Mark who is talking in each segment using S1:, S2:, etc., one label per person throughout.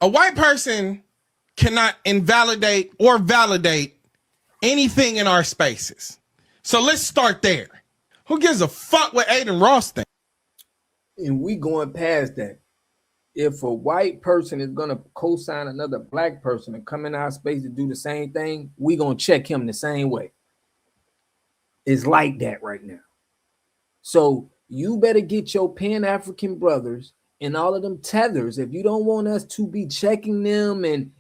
S1: A white person cannot invalidate or validate anything in our spaces. So let's start there. Who gives a fuck what Aiden Ross thinks?
S2: And we going past that. If a white person is gonna co-sign another black person and come in our space to do the same thing, we gonna check him the same way. It's like that right now. So you better get your Pan-African brothers and all of them tethers. If you don't want us to be checking them and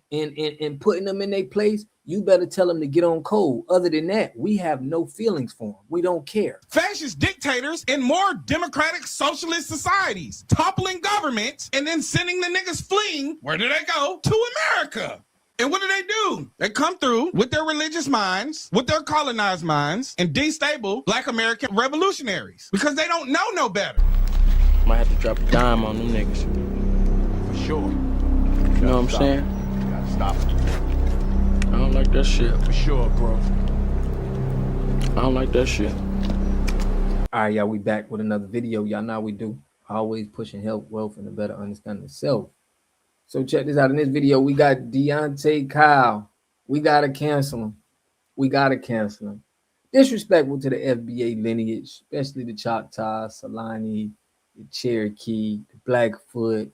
S2: putting them in their place, you better tell them to get on code. Other than that, we have no feelings for them. We don't care.
S1: Fascist dictators in more democratic socialist societies, toppling governments and then sending the niggas fleeing. Where do they go? To America. And what do? They come through with their religious minds, with their colonized minds, and destabilize Black American revolutionaries because they don't know no better.
S3: Might have to drop a dime on them niggas.
S4: For sure.
S3: You know what I'm saying?
S4: You gotta stop it.
S3: I don't like that shit.
S4: For sure, bro.
S3: I don't like that shit.
S2: All right, y'all, we back with another video. Y'all know how we do. Always pushing health, wealth, and a better understanding of self. So check this out. In this video, we got Deante Kyle. We got to cancel him. Disrespectful to the FBA lineage, especially the Choctaw, Solani, the Cherokee, the Blackfoot,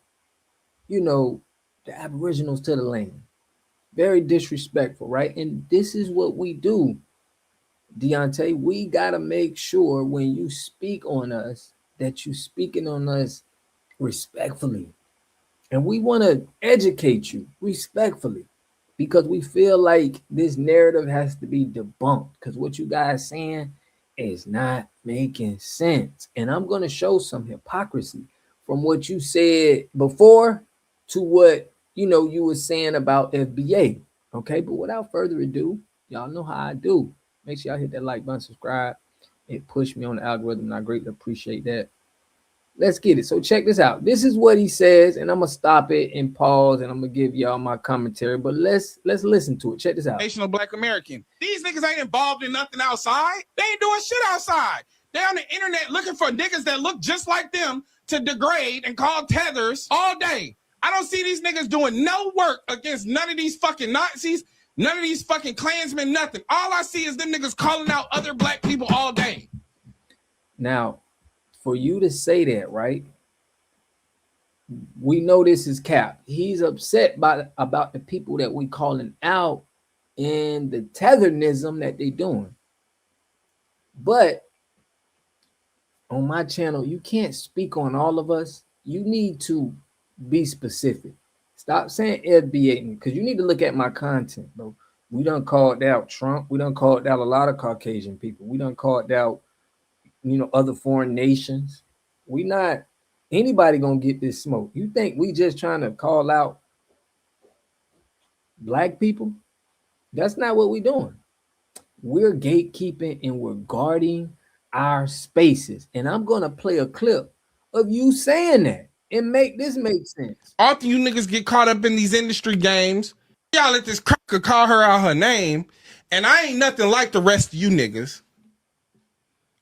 S2: you know, the Aboriginals to the land. Very disrespectful, right? And this is what we do, Deontay. We got to make sure when you speak on us that you're speaking on us respectfully. And we want to educate you respectfully because we feel like this narrative has to be debunked because what you guys saying is not making sense. And I'm going to show some hypocrisy from what you said before to what, you know, you were saying about FBA. Okay, but without further ado, y'all know how I do. Make sure y'all hit that like button, subscribe. It pushed me on the algorithm, and I greatly appreciate that. Let's get it. So check this out. This is what he says, and I'm gonna stop it and pause, and I'm gonna give y'all my commentary. But let's listen to it. Check this out.
S1: National Black American. These niggas ain't involved in nothing outside. They ain't doing shit outside. They on the internet looking for niggas that look just like them to degrade and call tethers all day. I don't see these niggas doing no work against none of these fucking Nazis, none of these fucking Klansmen, nothing. All I see is them niggas calling out other black people all day.
S2: Now, for you to say that, right? We know this is cap. He's upset about the people that we calling out and the tetherism that they doing. But on my channel, you can't speak on all of us. You need to be specific. Stop saying FBA because you need to look at my content, bro. We done called out Trump. We done called out a lot of Caucasian people. We done called out, you know, other foreign nations. We not anybody gonna get this smoke. You think we just trying to call out black people? That's not what we're doing. We're gatekeeping and we're guarding our spaces. And I'm gonna play a clip of you saying that and make this make sense.
S1: After you niggas get caught up in these industry games, y'all let this cracker call her out her name, and I ain't nothing like the rest of you niggas.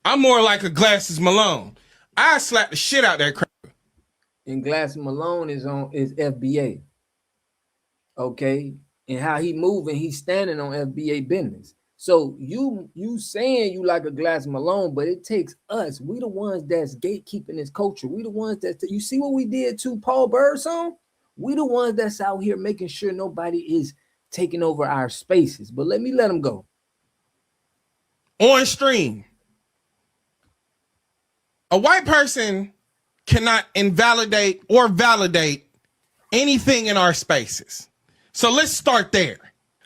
S1: I'm more like a Glasses Malone. I slap the shit out that cracker.
S2: And Glasses Malone is FBA. Okay. And how he moving, he's standing on FBA business. So you saying you like a Glasses Malone, but it takes us. We the ones that's gatekeeping this culture. We the ones that you see what we did to Paul Bird's song? We the ones that's out here making sure nobody is taking over our spaces. But let him go.
S1: On stream. A white person cannot invalidate or validate anything in our spaces. So let's start there.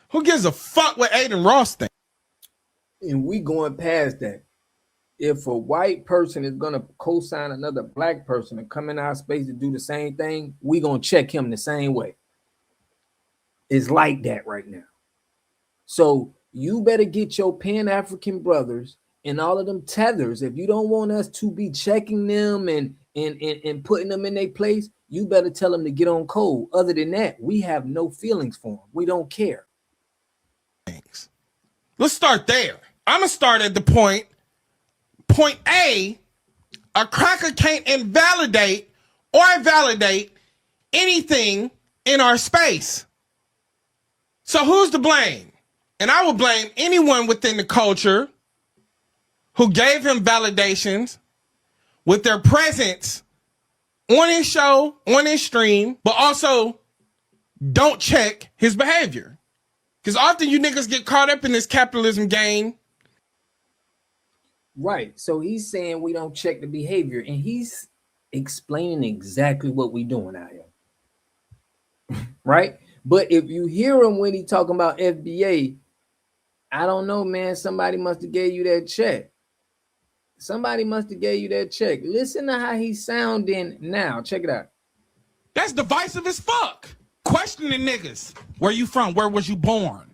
S1: Who gives a fuck what Aiden Ross thinks?
S2: And we going past that. If a white person is going to co-sign another black person and come in our space to do the same thing, we going to check him the same way. It's like that right now. So you better get your Pan-African brothers and all of them tethers. If you don't want us to be checking them and putting them in their place, you better tell them to get on code. Other than that, we have no feelings for them. We don't care.
S1: Let's start there. I'm going to start at the point A, a cracker can't invalidate or validate anything in our space. So who's to blame? And I would blame anyone within the culture who gave him validations with their presence on his show, on his stream, but also don't check his behavior. Because often you niggas get caught up in this capitalism game.
S2: Right. So he's saying we don't check the behavior, and he's explaining exactly what we doing out here. Right? But if you hear him when he talking about FBA, I don't know, man. Somebody must have gave you that check. Somebody must have gave you that check. Listen to how he's sounding now. Check it out.
S1: That's divisive as fuck. Questioning niggas. Where you from? Where was you born?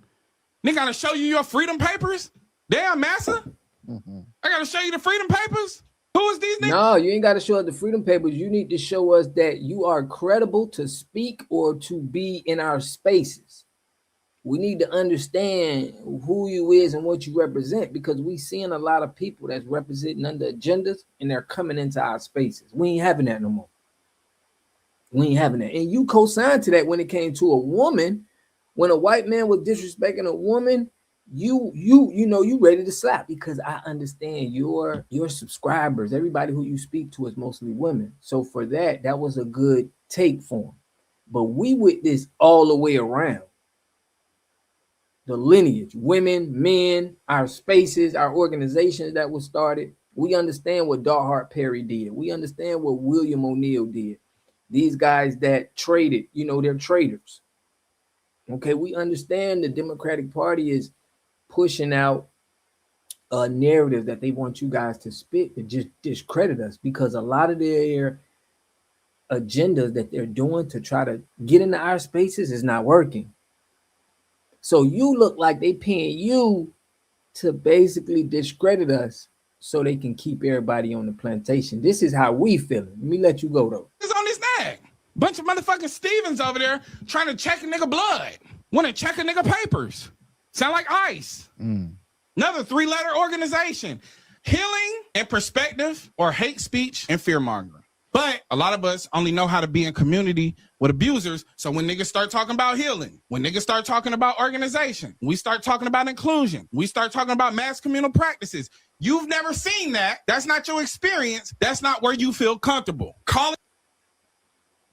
S1: Nigga gotta show you your freedom papers? Damn, massa. I gotta show you the freedom papers? Who is these niggas?
S2: No, you ain't got to show us the freedom papers. You need to show us that you are credible to speak or to be in our spaces. We need to understand who you is and what you represent, because we seeing a lot of people that's representing under agendas and they're coming into our spaces. We ain't having that no more. We ain't having that. And you co-signed to that when it came to a woman. When a white man was disrespecting a woman, you know you ready to slap, because I understand your subscribers, everybody who you speak to is mostly women. So for that was a good take for him. But we with this all the way around. The lineage, women, men, our spaces, our organizations that was started. We understand what Darhart Perry did. We understand what William O'Neill did. These guys that traded, they're traders. Okay, we understand the Democratic Party is pushing out a narrative that they want you guys to spit to just discredit us, because a lot of their agendas that they're doing to try to get into our spaces is not working. So you look like they paying you to basically discredit us so they can keep everybody on the plantation. This is how we feeling. Let me let you go though.
S1: It's on this nag. Bunch of motherfucking Stevens over there trying to check a nigga blood. Want to check a nigga papers. Sound like ICE. Another 3-letter organization. Healing and perspective, or hate speech and fear mongering. But a lot of us only know how to be in community with abusers. So when niggas start talking about healing, when niggas start talking about organization, we start talking about inclusion, we start talking about mass communal practices. You've never seen that. That's not your experience. That's not where you feel comfortable. Call it.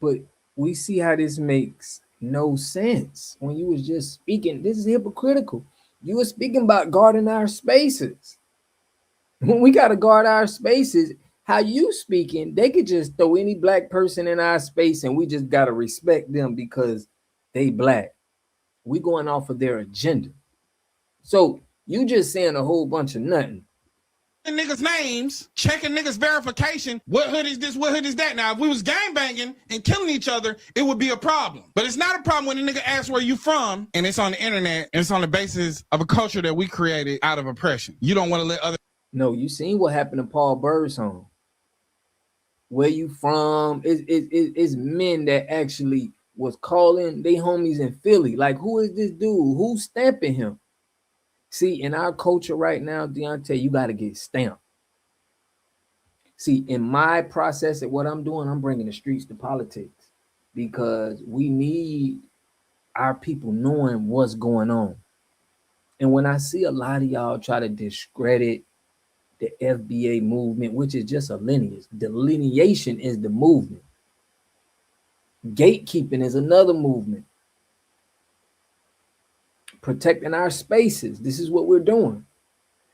S2: But we see how this makes no sense. When you was just speaking, this is hypocritical. You were speaking about guarding our spaces. When we got to guard our spaces, how you speaking, they could just throw any black person in our space and we just got to respect them because they black. We going off of their agenda. So you just saying a whole bunch of nothing.
S1: Niggas' names, checking niggas' verification. What hood is this? What hood is that? Now, if we was gangbanging and killing each other, it would be a problem. But it's not a problem when a nigga asks where you from and it's on the internet and it's on the basis of a culture that we created out of oppression. You don't want to let other.
S2: No, you seen what happened to Paul Bird's home. Where you from? It's men that actually was calling they homies in Philly. Like, who is this dude? Who's stamping him? See, in our culture right now, Deontay, you got to get stamped. See, in my process at what I'm doing, I'm bringing the streets to politics, because we need our people knowing what's going on. And when I see a lot of y'all try to discredit the FBA movement, which is just a lineage. Delineation is the movement. Gatekeeping is another movement. Protecting our spaces. This is what we're doing.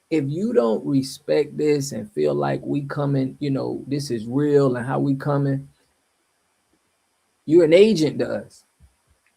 S2: If you don't respect this and feel like we coming, this is real and how we coming, you're an agent to us.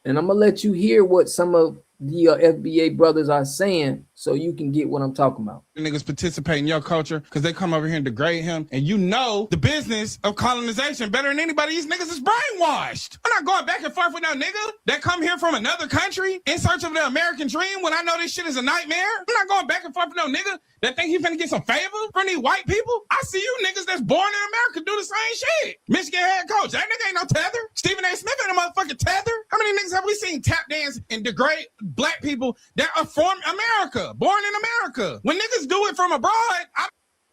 S2: And I'm going to let you hear what some of the FBA brothers are saying so you can get what I'm talking about.
S1: Niggas participate in your culture because they come over here and degrade him. And you know the business of colonization better than anybody. These niggas is brainwashed. I'm not going back and forth with no nigga that come here from another country in search of the American dream when I know this shit is a nightmare. I'm not going back and forth with no nigga that think he finna get some favor from these white people. I see you niggas that's born in America do the same shit. Michigan head coach, that nigga ain't no tether. Stephen A. Smith ain't a motherfucking tether. How many niggas have we seen tap dance and degrade black people that are from America, born in America? When niggas do it from abroad,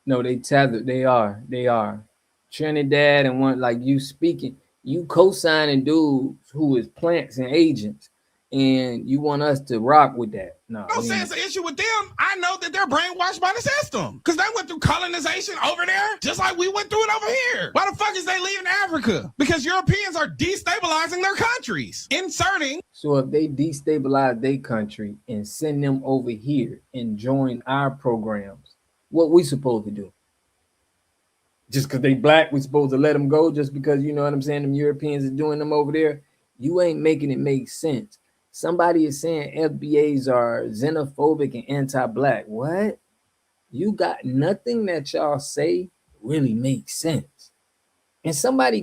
S2: No, they tethered. They are Trinidad and one like you speaking You co-signing dudes who is plants and agents, and you want us to rock with that. No,
S1: Don't say it's an issue with them. I know that they're brainwashed by the system because they went through colonization over there just like we went through it over here. Why the fuck is they leaving Africa? Because Europeans are destabilizing their countries, inserting.
S2: So if they destabilize their country and send them over here and join our programs, what we supposed to do? Just because they black, we supposed to let them go just because, you know what I'm saying, them Europeans are doing them over there? You ain't making it make sense. Somebody is saying FBAs are xenophobic and anti-black. What? You got nothing that y'all say really makes sense. And somebody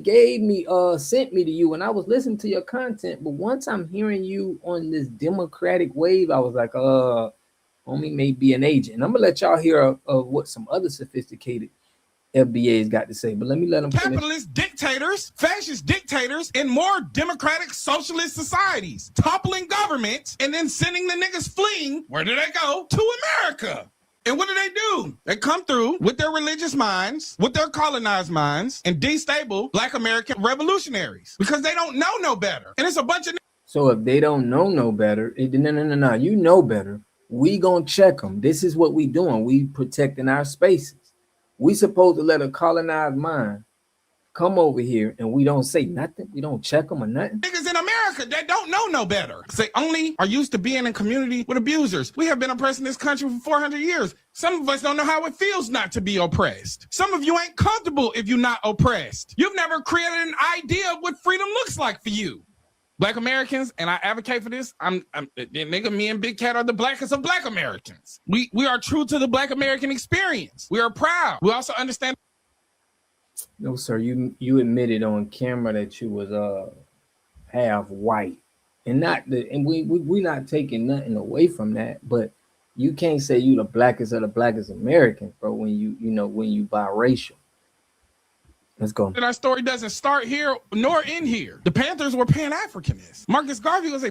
S2: sent me to you, and I was listening to your content, but once I'm hearing you on this democratic wave, I was like, homie may be an agent. And I'm gonna let y'all hear of what some other sophisticated FBA's got to say, but let them
S1: capitalist dictators, fascist dictators, and more democratic socialist societies, toppling governments, and then sending the niggas fleeing. Where do they go? To America. And what do? They come through with their religious minds, with their colonized minds, and destabilize Black American revolutionaries because they don't know no better. And it's a bunch of.
S2: So if they don't know no better, no, you know better. We gonna check them. This is what we doing. We protecting our spaces. We supposed to let a colonized mind come over here and we don't say nothing. We don't check them or nothing.
S1: Niggas in America that don't know no better. They only are used to being in community with abusers. We have been oppressed in this country for 400 years. Some of us don't know how it feels not to be oppressed. Some of you ain't comfortable if you're not oppressed. You've never created an idea of what freedom looks like for you. Black Americans, and I advocate for this. Nigga, me and Big Cat are the blackest of Black Americans. We are true to the Black American experience. We are proud. We also understand.
S2: No, sir, you admitted on camera that you was half white, and we not taking nothing away from that, but you can't say you the blackest of the blackest Americans, bro. When you biracial. Let's go.
S1: And our story doesn't start here nor end here. The Panthers were Pan-Africanists. Marcus Garvey was a.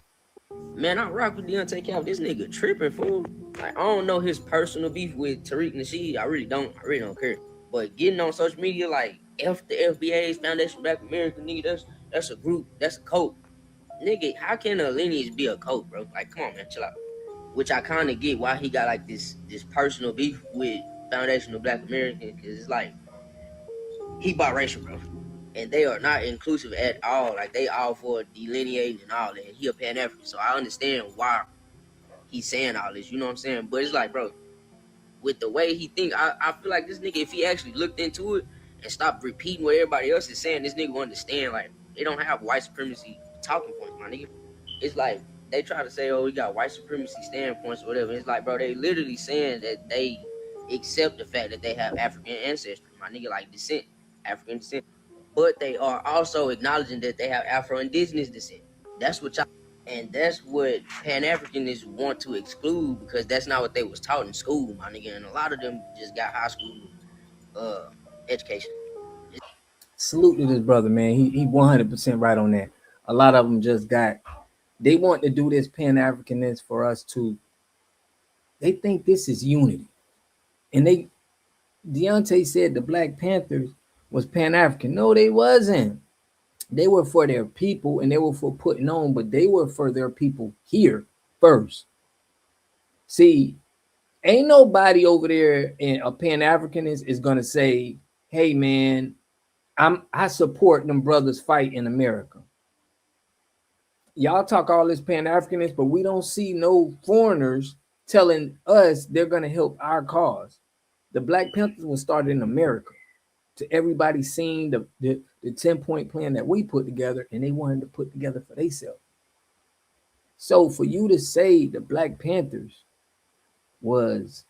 S5: Man, I rock with Deante Kyle. This nigga tripping, fool. Like, I don't know his personal beef with Tariq Nasheed. I really don't care. But getting on social media, like, F the FBA's Foundation Black America, nigga, that's a group, that's a cult. Nigga, how can a lineage be a cult, bro? Like, come on, man, chill out. Which I kind of get why he got, like, this personal beef with Foundation of Black America, because it's like, he biracial, bro. And they are not inclusive at all. Like, they all for delineating and all that. He a Pan-African, so I understand why he's saying all this, you know what I'm saying? But it's like, bro, with the way he think, I feel like this nigga, if he actually looked into it and stopped repeating what everybody else is saying, this nigga will understand, like, they don't have white supremacy talking points, my nigga. It's like, they try to say, oh, we got white supremacy standpoints or whatever. It's like, bro, they literally saying that they accept the fact that they have African ancestry, my nigga, like descent. African descent, but they are also acknowledging that they have Afro-Indigenous descent. That's what Pan-Africanists want to exclude because that's not what they was taught in school, my nigga. And a lot of them just got high school education.
S2: Salute to this brother, man. He 100% right on that. A lot of them they want to do this Pan-Africanist for us to. They think this is unity, and Deontay said the Black Panthers was Pan-African. No, they wasn't. They were for their people and they were for putting on, but they were for their people here first. See, ain't nobody over there in a Pan-Africanist is gonna say, hey man, I support them brothers fight in America. Y'all talk all this Pan-Africanist, but we don't see no foreigners telling us they're gonna help our cause. The Black Panthers was started in America. To everybody seeing the 10-point plan that we put together, and they wanted to put together for themselves. So for you to say the Black Panthers was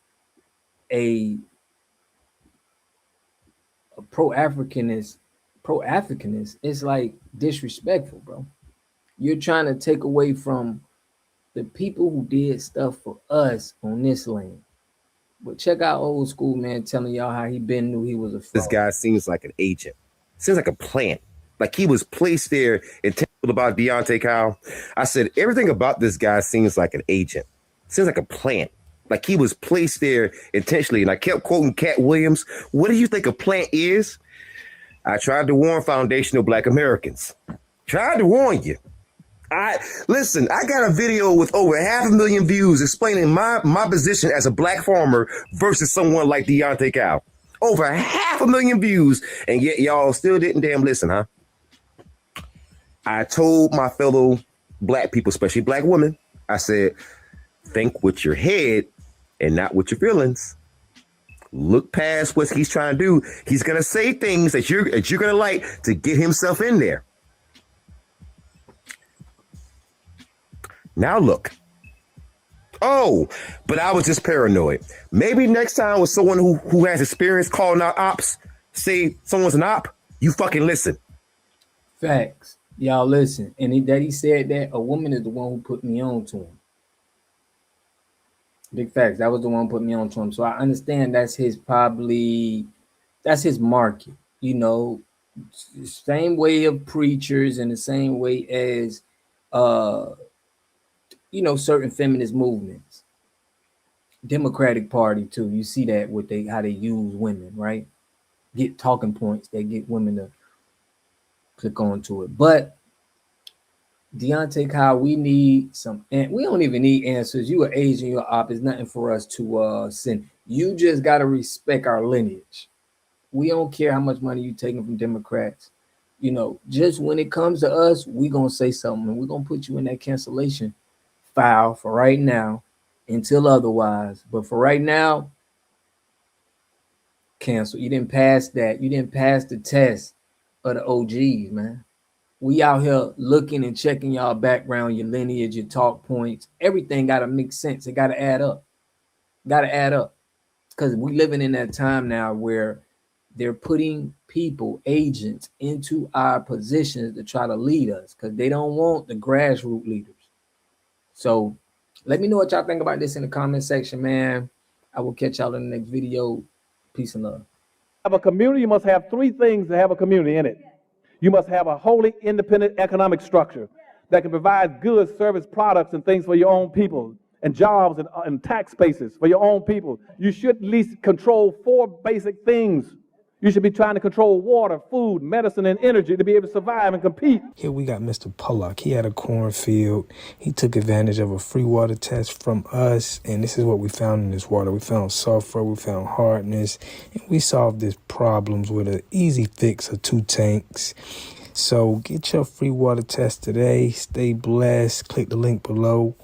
S2: a pro-Africanist, it's like disrespectful, bro. You're trying to take away from the people who did stuff for us on this land. But check out Old School, man, telling y'all how knew he was a fraud.
S6: This guy seems like an agent. Seems like a plant. Like he was placed there and told about Deante Kyle. I said, everything about this guy seems like an agent. Seems like a plant. Like he was placed there intentionally. And I kept quoting Cat Williams. What do you think a plant is? I tried to warn foundational Black Americans. Tried to warn you. Listen, I got a video with over 500,000 views explaining my position as a Black farmer versus someone like Deante Kyle. Over 500,000 views, and yet y'all still didn't damn listen, huh? I told my fellow Black people, especially Black women, I said, think with your head and not with your feelings. Look past what he's trying to do. He's gonna say things that you're gonna like to get himself in there. Now look. Oh, but I was just paranoid. Maybe next time with someone who has experience calling out ops, say someone's an op, you fucking listen.
S2: Facts. Y'all listen. And he said that a woman is the one who put me on to him. Big facts. That was the one who put me on to him. So I understand that's his market. You know, same way of preachers and the same way as you know, certain feminist movements. Democratic Party too. You see that with how they use women, right? Get talking points that get women to click onto it. But Deante Kyle, we need some, and we don't even need answers. You are Asian, you're op. It's nothing for us to send. You just gotta respect our lineage. We don't care how much money you taking from Democrats. You know, just when it comes to us, we gonna say something, and we're gonna put you in that cancellation file for right now until otherwise. But for right now, cancel. You didn't pass that. You didn't pass the test of the OGs, man. We out here looking and checking y'all background, your lineage, your talk points. Everything got to make sense. It got to add up. Got to add up. Because we living in that time now where they're putting people, agents, into our positions to try to lead us because they don't want the grassroots leaders. So let me know what y'all think about this in the comment section, man. I will catch y'all in the next video. Peace and love.
S7: Have a community, you must have three things to have a community in it. You must have a wholly independent economic structure that can provide goods, service, products, and things for your own people, and jobs and tax spaces for your own people. You should at least control 4 basic things. You should be trying to control water, food, medicine, and energy to be able to survive and compete.
S8: Here we got Mr. Pollock. He had a cornfield. He took advantage of a free water test from us, and this is what we found in this water. We found sulfur, we found hardness, and we solved these problems with an easy fix of 2 tanks. So get your free water test today. Stay blessed. Click the link below.